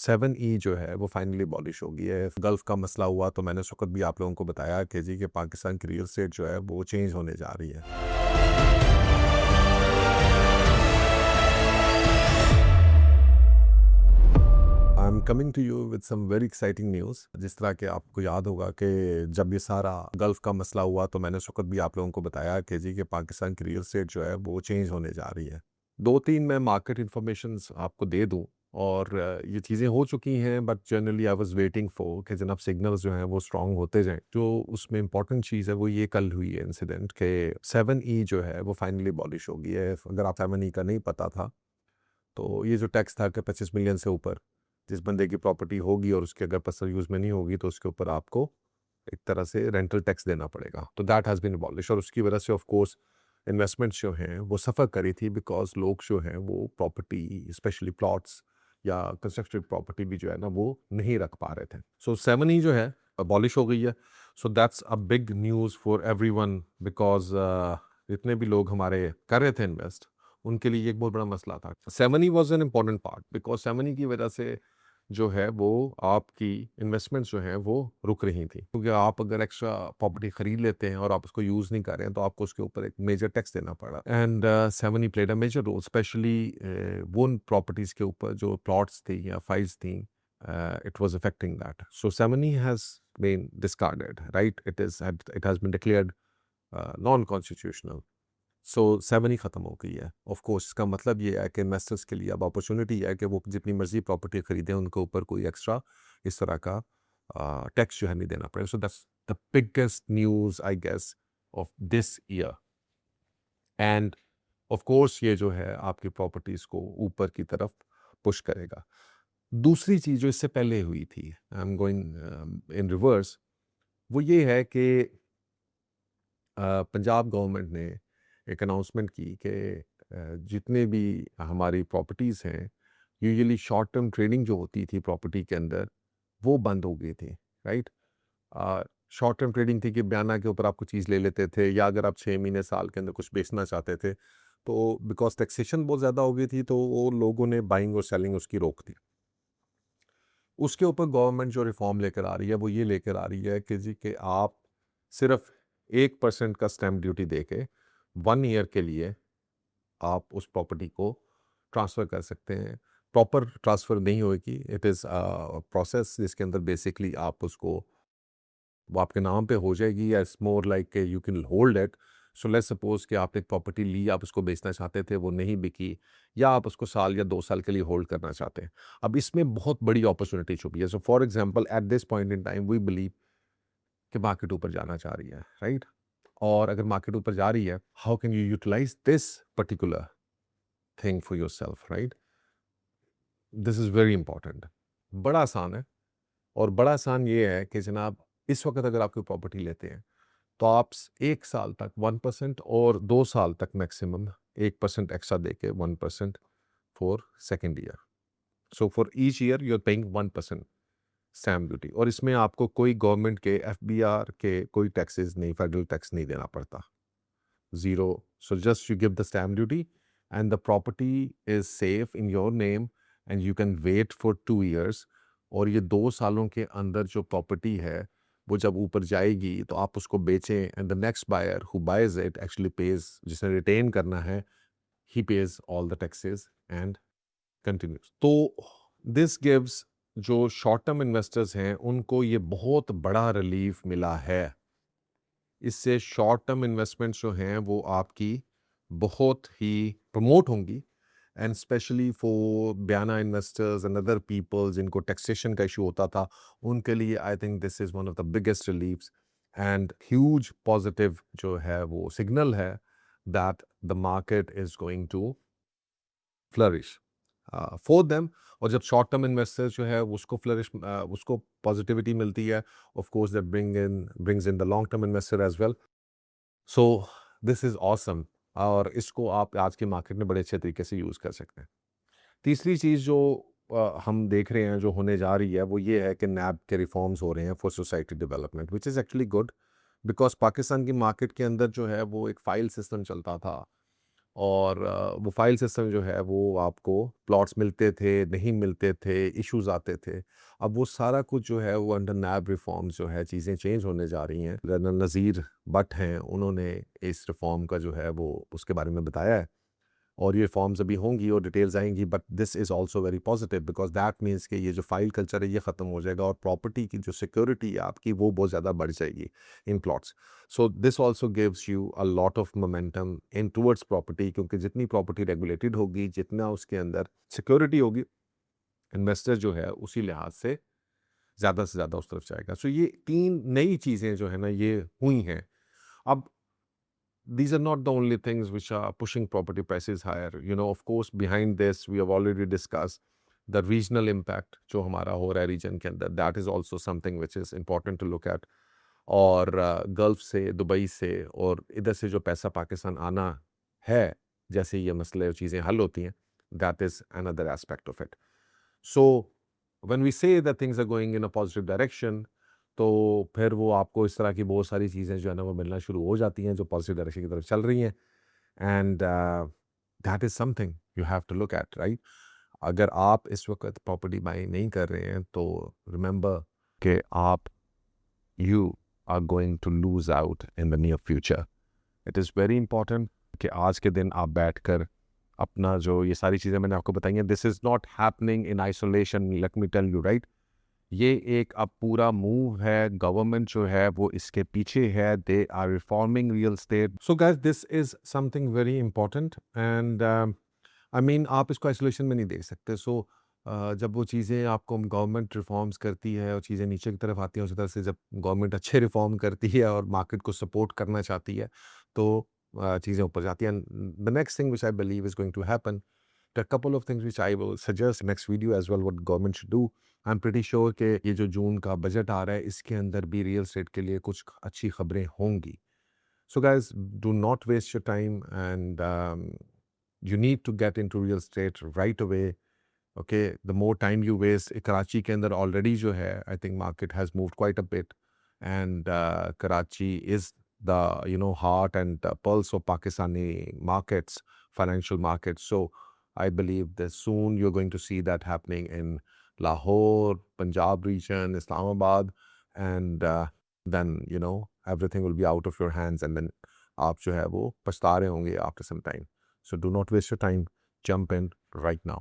7E जो है वो फाइनली अबॉलिश हो गई है। गल्फ का मसला हुआ तो मैंने उस वक्त भी आप लोगों को बताया कि जी कि पाकिस्तान की रियल एस्टेट जो है वो चेंज होने जा रही है। I am coming to you with some very exciting news. जिस तरह के आपको याद होगा कि जब ये सारा गल्फ का मसला हुआ तो मैंने उस वक्त भी आप लोगों को बताया कि जी कि पाकिस्तान की रियल एस्टेट जो है वो चेंज होने जा रही है। दो तीन मैं मार्केट इंफॉर्मेशन आपको दे दूं और ये चीज़ें हो चुकी हैं, but generally I was waiting for कि जनाब सिग्नल्स जो हैं वो स्ट्रांग होते जाएं। जो उसमें इंपॉर्टेंट चीज़ है वो ये कल हुई है इंसिडेंट के 7E जो है वो फाइनली अबॉलिश हो गई है। अगर आप 7E का नहीं पता था तो ये जो टैक्स था कि 25 मिलियन से ऊपर जिस बंदे की प्रॉपर्टी होगी और उसके अगर पर्सनल यूज़ में नहीं होगी तो उसके ऊपर आपको एक तरह से रेंटल टैक्स देना पड़ेगा। तो दैट हैज़ बीन अबॉलिश और उसकी वजह से ऑफ कोर्स इन्वेस्टमेंट्स जो हैं वो सफ़र करी थी, बिकॉज लोग जो हैं वो प्रॉपर्टी स्पेशली प्लॉट्स या कंस्ट्रक्टेड प्रॉपर्टी भी जो है ना वो नहीं रख पा रहे थे। सो 7E जो है अबॉलिश हो गई है। So that's a big news for everyone, because जितने भी लोग हमारे कर रहे थे इन्वेस्ट उनके लिए एक बहुत बड़ा मसला था। 7E was an important part, because 7E की वजह से जो है वो आपकी इन्वेस्टमेंट्स जो हैं वो रुक रही थी, क्योंकि आप अगर एक्स्ट्रा प्रॉपर्टी खरीद लेते हैं और आप उसको यूज़ नहीं कर रहे हैं तो आपको उसके ऊपर एक मेजर टैक्स देना पड़ा। And 7E played a major role, specially वो प्रॉपर्टीज़ के ऊपर जो प्लॉट्स थी या फाइल्स थी, it was affecting that. So 7E has been discarded, right? It has been declared non-constitutional. So 7E ख़त्म हो गई है। ऑफ कोर्स इसका मतलब ये है कि इन्वेस्टर्स के लिए अब अपॉर्चुनिटी है कि वो जितनी मर्जी प्रॉपर्टी खरीदें उनके ऊपर कोई एक्स्ट्रा इस तरह का टैक्स जो है नहीं देना पड़ेगा। So that's the biggest news I guess of this year. And of course ये जो है आपकी प्रॉपर्टीज़ को ऊपर की तरफ पुश करेगा। दूसरी चीज़ जो इससे पहले हुई थी, I am going in reverse, वो ये है कि पंजाब गवर्नमेंट ने एक अनाउंसमेंट की कि जितने भी हमारी प्रॉपर्टीज़ हैं, यूजुअली शॉर्ट टर्म ट्रेडिंग जो होती थी प्रॉपर्टी के अंदर वो बंद हो गई थी, राइट। शॉर्ट टर्म ट्रेडिंग थी कि बयाना के ऊपर आपको चीज़ ले लेते थे, या अगर आप 6 महीने साल के अंदर कुछ बेचना चाहते थे तो बिकॉज टैक्सेशन बहुत ज़्यादा हो गई थी तो वो लोगों ने बाइंग और सेलिंग उसकी रोक दी। उसके ऊपर गवर्नमेंट जो रिफॉर्म लेकर आ रही है वो ये लेकर आ रही है कि जी कि आप सिर्फ 1% का स्टैम्प ड्यूटी दे के 1 ईयर के लिए आप उस प्रॉपर्टी को ट्रांसफ़र कर सकते हैं। प्रॉपर ट्रांसफ़र नहीं होगी, इट इज़ प्रोसेस जिसके अंदर बेसिकली आप उसको वो आपके नाम पे हो जाएगी, या it's more like you can hold it. So let's suppose कि आपने एक प्रॉपर्टी ली, आप उसको बेचना चाहते थे, वो नहीं बिकी, या आप उसको साल या 2 साल के लिए होल्ड करना चाहते हैं। अब इसमें बहुत बड़ी अपॉर्चुनिटी छुपी है। So for example at this point in time we believe कि मार्केट ऊपर जाना चाह रही है, राइट। और अगर मार्केट ऊपर जा रही है, how can you utilise this particular thing for yourself, right. This is very important. बड़ा आसान है, और बड़ा आसान ये है कि जनाब इस वक्त अगर आप कोई प्रॉपर्टी लेते हैं तो आप 1 साल तक 1% और 2 साल तक मैक्सिमम 1% एक्स्ट्रा दे के 1% for second year. So for each year you are paying 1% stamp duty, और इसमें आपको कोई गवर्नमेंट के FBR के कोई टैक्सेस नहीं, फेडरल टैक्स नहीं देना पड़ता, zero. So just you give the stamp duty and the property is safe in your name and you can wait for 2 years. और ये 2 सालों के अंदर जो प्रॉपर्टी है वो जब ऊपर जाएगी तो आप उसको बेचें, and the next buyer who buys it actually pays, जिसने रिटेन करना है, he pays all the taxes and continues. तो दिस गिव्स जो शॉर्ट टर्म इन्वेस्टर्स हैं उनको ये बहुत बड़ा रिलीफ मिला है। इससे शॉर्ट टर्म इन्वेस्टमेंट्स जो हैं वो आपकी बहुत ही प्रमोट होंगी, एंड स्पेशली फॉर बयाना इन्वेस्टर्स एंड अदर पीपल जिनको टैक्सेशन का इशू होता था, उनके लिए I think this is one of the biggest reliefs and huge positive जो है वो सिग्नल है that the market is going to flourish for them. और जब शॉर्ट टर्म इन्वेस्टर्स जो है उसको फ्लरिश उसको पॉजिटिविटी मिलती है, of course that brings in the long term investor as well. So this is awesome, और इसको आप आज की मार्केट में बड़े अच्छे तरीके से यूज़ कर सकते हैं। तीसरी चीज़ जो हम देख रहे हैं जो होने जा रही है वो ये है कि नैब के रिफॉर्म्स हो रहे हैं for society development, which is actually good, because Pakistan की मार्केट के अंदर जो है वो एक फ़ाइल सिस्टम चलता था और वो फाइल सिस्टम जो है वो आपको प्लॉट्स मिलते थे, नहीं मिलते थे, इश्यूज़ आते थे। अब वो सारा कुछ जो है वो अंडर नैब रिफ़ॉर्म्स जो है चीज़ें चेंज होने जा रही हैं। जनरल नज़ीर भट्ट हैं, उन्होंने इस रिफ़ॉर्म का जो है वो उसके बारे में बताया है। और ये फॉर्म्स अभी होंगी और डिटेल्स आएंगी, but this is also very positive because that means कि ये जो फाइल कल्चर है ये ख़त्म हो जाएगा और प्रॉपर्टी की जो सिक्योरिटी है आपकी वो बहुत ज़्यादा बढ़ जाएगी in plots. So this also gives you a lot of momentum in towards property, क्योंकि जितनी प्रॉपर्टी रेगुलेटेड होगी, जितना उसके अंदर सिक्योरिटी होगी, इन्वेस्टर जो है उसी लिहाज से ज़्यादा उस तरफ जाएगा। सो ये तीन नई चीज़ें जो है ना ये हुई हैं। अब these are not the only things which are pushing property prices higher. You know, of course, behind this, we have already discussed the regional impact जो हमारा हो रहा है रीजन के अंदर, that is also something which is important to look at. और gulf से, Dubai से और इधर से जो पैसा पाकिस्तान आना है, जैसे ये मसले और चीज़ें हल होती हैं, that is another aspect of it. So when we say that things are going in a positive direction, तो फिर वो आपको इस तरह की बहुत सारी चीज़ें जो है ना वो मिलना शुरू हो जाती हैं जो पॉजिटिव डायरेक्शन की तरफ चल रही हैं। And that is something you have to look at, right? अगर आप इस वक्त प्रॉपर्टी बाई नहीं कर रहे हैं तो रिमेंबर कि आप you are going to lose out in the near future. It is very important कि आज के दिन आप बैठकर अपना जो ये सारी चीज़ें मैंने आपको बताई हैं, this is not happening in isolation, let me tell you, right? ये एक अब पूरा मूव है, गवर्नमेंट जो है वो इसके पीछे है, they are reforming real estate. So guys, this is something very important and I mean आप इसको आइसोलेशन में नहीं देख सकते। सो जब वो चीज़ें आपको गवर्नमेंट रिफॉर्म्स करती है और चीज़ें नीचे की तरफ आती हैं, उसी तरह से जब गवर्नमेंट अच्छे रिफॉर्म करती है और मार्केट को सपोर्ट करना चाहती है तो चीज़ें ऊपर जाती हैं। The next thing which I believe is going to happen, a couple of things which I will suggest next video as well what government should do. I'm pretty sure कि ये जो जून का बजट आ रहा है इसके अंदर भी रियल एस्टेट के लिए कुछ अच्छी खबरें होंगी। So guys, do not waste your time and you need to get into real estate right away. Okay, the more time you waste, Karachi के अंदर already जो है I think market has moved quite a bit and Karachi is the heart and the pulse of Pakistani markets, financial markets. So I believe that soon you're going to see that happening in Lahore, Punjab region, Islamabad, and then everything will be out of your hands, and then आप जो है वो पछता रहे होंगे after some time. So do not waste your time. Jump in right now.